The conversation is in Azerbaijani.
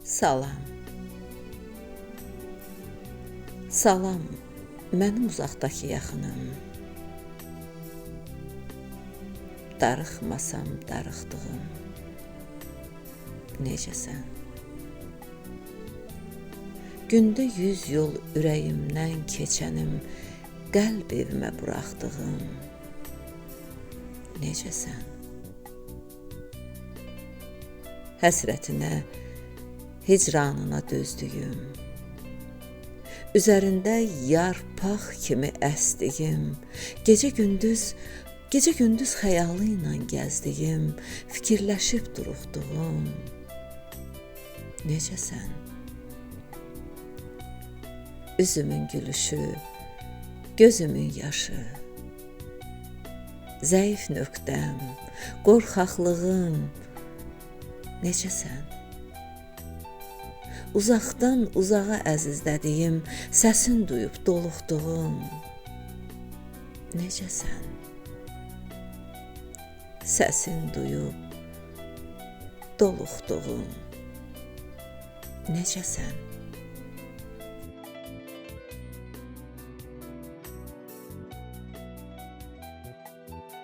Salam. Salam, mənim uzaqdakı yaxınım. Darıxmasam darıxdığım. Necəsən? Gündə 100 yol ürəyimdən keçənim, qəlb evimə buraxdığım. Necəsən? Həsrətinə, hicranına dözdüyüm. Üzərində yarpaq kimi əsdiyim, gecə-gündüz xəyalı ilə gəzdiyim, fikirləşib duruxduğum. Necəsən? Üzümün gülüşü, gözümün yaşı, zəif nöqtəm, qorxaqlığım. Necəsən? Uzaqdan uzağa əzizlədiyim, səsin duyub doluxduğum. Necəsən? Səsin duyub doluxduğum. Necəsən?